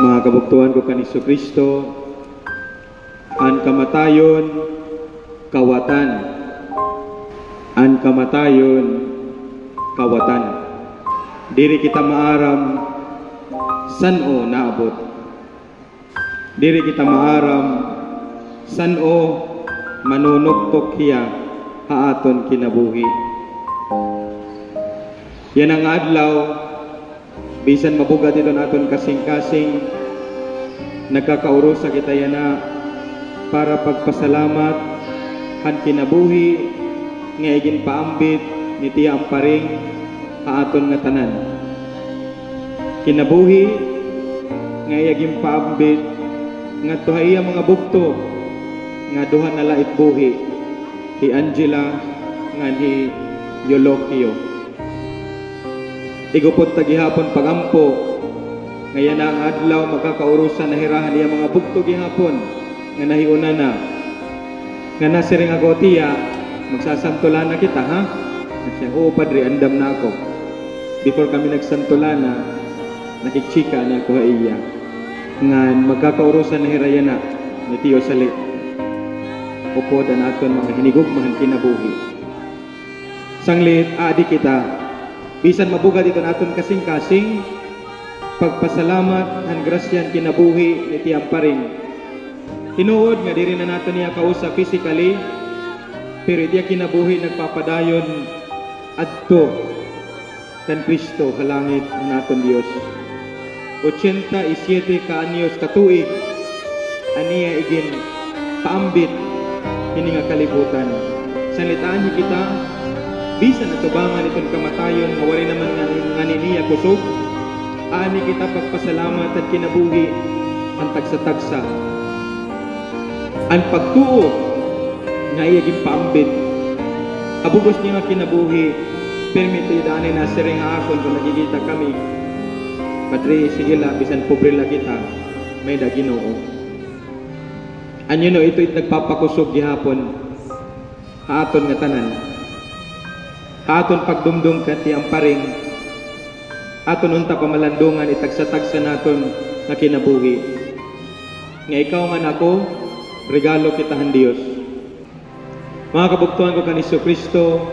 Mga kabuktuhan ko kaniso Kristo, an kamatayon, kawatan. An kamatayon, kawatan. Diri kita maaram, san-o naabot. Diri kita maaram, san-o manunuktok hiya haaton kinabuhi. Yan ang adlaw, bisan mabugat ito naton kasing-kasing, nagkakaurusa kita yana para pagpasalamat han kinabuhi nga igin paambit ni Tiya Amparing haaton nga tanan. Kinabuhi nga igin paambit nga tuhaiya mga bugto nga duha na lait buhi, hi Angela nga ni Yolokio. Igupot tagihapon pagampo ngayon ang adlaw magkakaurusan na hirahan niya mga bugto gihapon nga nahiuna na nga nasiring ako Tiya magsasantulan na kita ha. Siya, oo padre, andam na ako. Before kami nagsantulan na nakikchika na ako iya nga magkakaurusan na hiraya na ni Tiyo Sali upod na naton mga hinigugmahan kinabuhi. Sanglit adi kita bisan mabugat ito naton kasing-kasing pagpasalamat han grasyan kinabuhi ni Tiya Amparing. Tinuod nga diri na naton niya kausap physically, pero diya kinabuhi nagpapadayon adto kan Kristo halangit naton Dios. 87 ka anyos katuig aniya igin paambit kini nga kalibutan. Salitaan niya kita bisan natubangan itong kamatayon nga wari naman nga niya kusog, ani kita pagpasalamat at kinabuhi ang tagsa-tagsa. Ang pagtuo nga iyaging paambit, abugos niya nga kinabuhi, permito idaanin na siring akon kung nagigita kami. Padre, sige la, bisan pobre la kita, may da Ginoo. Anyo no, ito'y nagpapakusog gihapon, haaton nga tanan. Aton pagdumdum ka Tiya Amparing, aton unta pamalandungan itagsa-tagsa naton nga kinabuhi. Nga ikaw nga nako, regalo kitahan Dios. Mga kabuktuhan ko kaniso Kristo,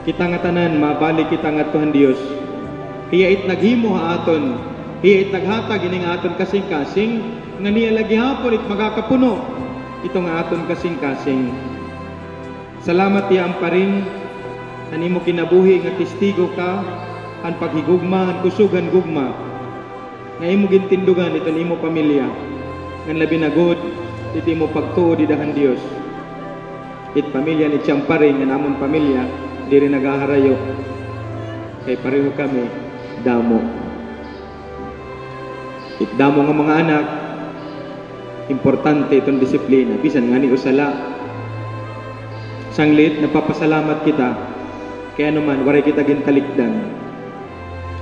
kita nga tanan mabalik kita nga tuhan Dios. Hiya it naghimo ha aton, hiya it naghatag ining aton kasing-kasing nga niya lagi hapon it magakapuno ito nga aton kasing-kasing. Salamat Tiya Amparing, ani mo kinabuhi nga testigo ka ang paghigugma, ang kusugan gugma nga imo gintindugan ito ni imo pamilya nga labi na good iti mo pagtuo di dahan Dios. It pamilya ni Tiya Amparing nga namon pamilya diri nagaharayo kay pareho kami damo. It damo nga mga anak importante itong disiplina bisan nga ni usala. Sanglit napapasalamat kita kaya naman, waray kita gintalikdan.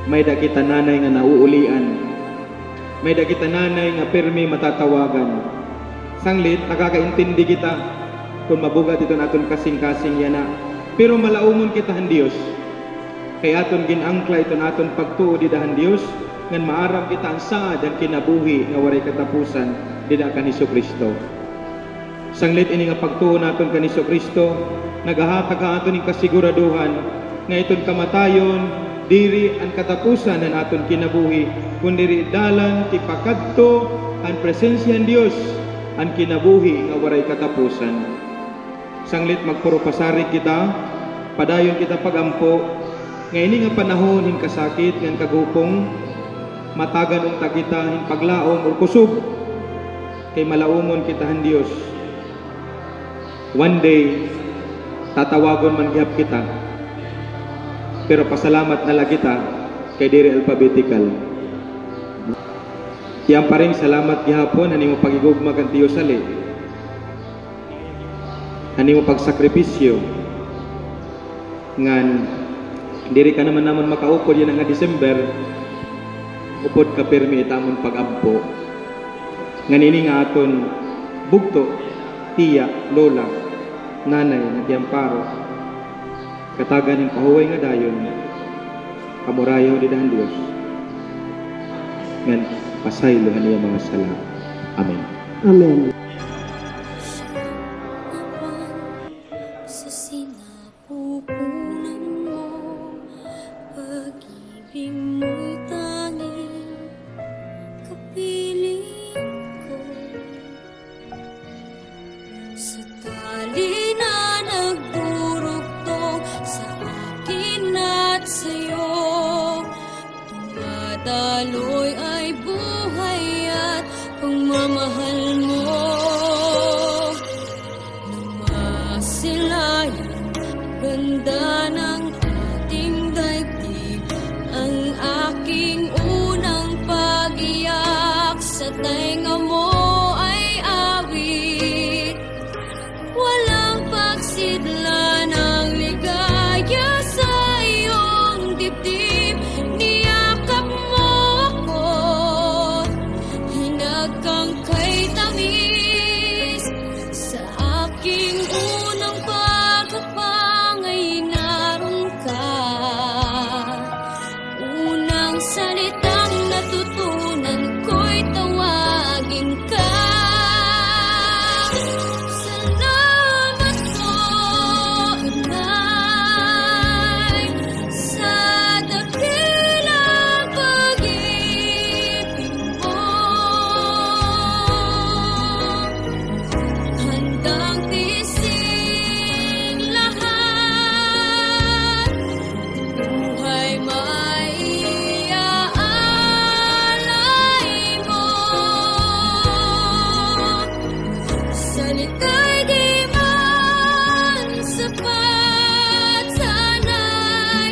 May da kita nanay nga nauulian. May da kita nanay nga pirmi matatawagan. Sanglit, nakakaintindi kita kung mabugat ito naton kasing-kasing yana. Pero malaumon kita han Dios. Kaya aton ginangkla ito naton pagtuo di dahan Dios. Ngan maaram kita ang saad ang kinabuhi nga waray katapusan di da kaniso Kristo. Sanglit ini nga pagtuo naton kaniso Kristo, nagahatag aton ning kasiguraduhan nga iton kamatayon diri ang katapusan ng aton kinabuhi kundi dalan ti pakadto ang presensya ng Dios ang kinabuhi nga waray katapusan. Sanglit magpuro pasari kita, padayon kita pagampo nga ini nga panahon hin kasakit ngan kagupong matagan unta kita hin paglaom or kusog kay malaumon kita han Dios. One day tatawagon man gihap kita, pero pasalamat na lang kita kay diri alphabetical. Tiya Amparing salamat gihapon ani mo pagigugma kan Tiyo Sali, ani mo pagsakripisyo ngan diri ka naman makaupod yan nga December upod ka permi itamon pagampo ngan ini nga aton bugto tiya lola nanay nagyamparo katagan ng pahuway nga dayon kamurayaw di dahan Dios ngan pasaylohan niya mga sala. Amen. Amen. Sa sinapupunan mo, pag-ibig mo'y tanging kapiling ko. Sa tali na nagdurugtong sa akin at sa'yo, tumataloy ay buhay at pagmamahal mo. Namasilayan, ganda ng ating daigdig, ang aking unang pag-iyak sa tainga mo ay awit. Walang pagsidla ng ligaya sa iyong dibdib, niyakap mo ako, hinagkang kay tamis. Sa aking unang pagkapang ay naroon ka, unang salitang natutunan ko'y tawagin ka. Salamat po, Inay, sa dakilang pag-ibig mo. Handang tising lahat, buhay maiaalay mo. Salita'y di man sapat, sana'y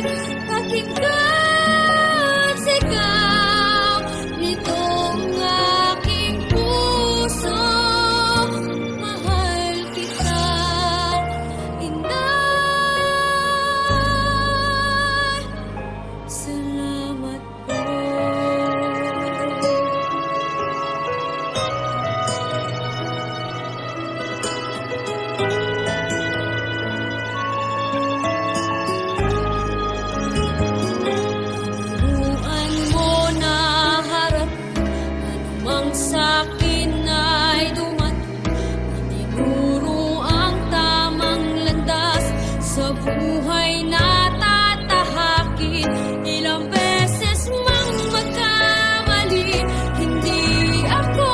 pakinggan sigaw nitong aking puso. Mahal kita, Inay. Salamat po. Turuan mo na harap, anumang sa'kin ay dumating. Tinuro ang tamang landas sa buhay na tatahakin. Ilang beses mang magkamali, hindi ako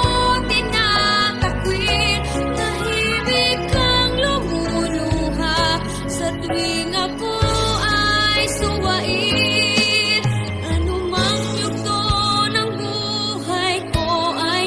tinatakwil. Tahimik kang lumuluha sa tuwing ako ay suwain. Anumang yugto ng buhay ko ay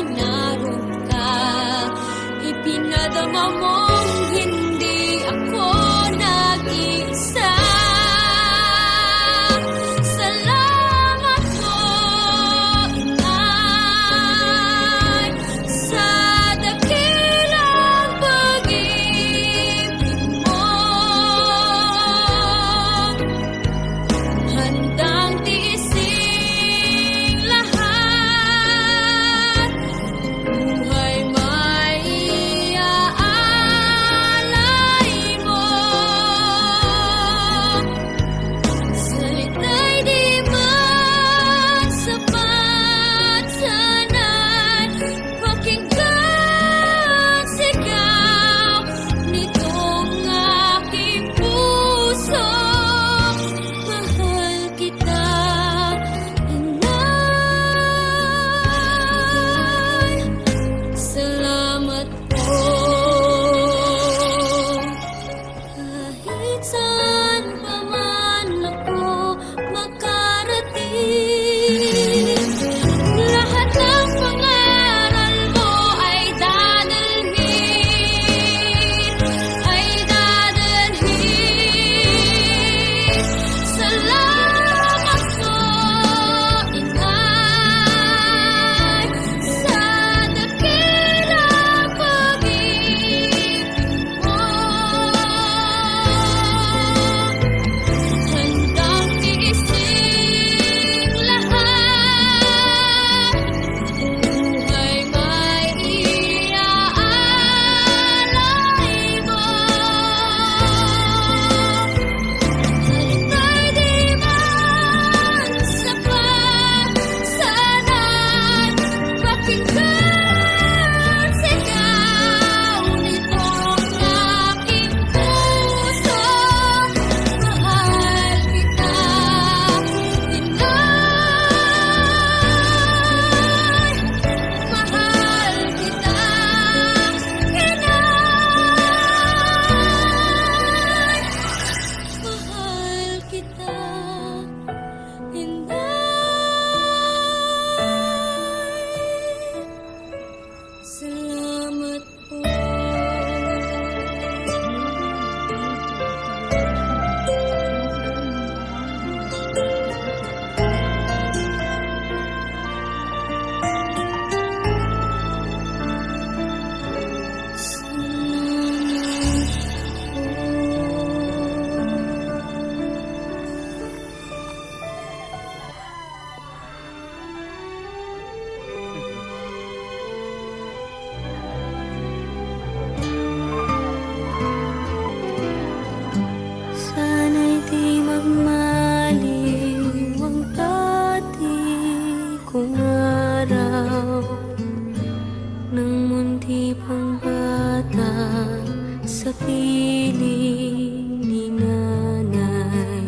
sa piling ni nanay.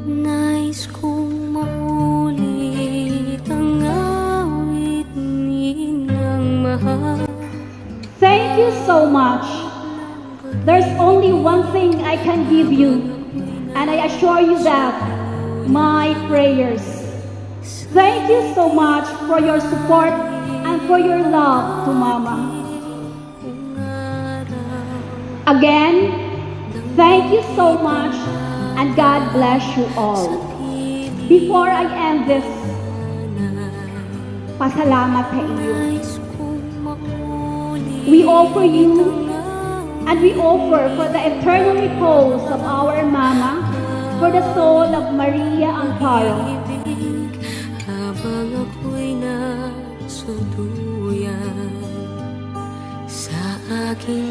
Nais kong maulit ang awit nilang mahal. Thank you so much. There's only one thing I can give you, and I assure you that my prayers. Thank you so much for your support and for your love to Mama. Again, thank you so much, and God bless you all. Before I end this, pasalamat sa iyo. We offer you, and we offer for the eternal repose of our Mama, for the soul of Maria Amparo. Habang ako'y nasa duyan sa aking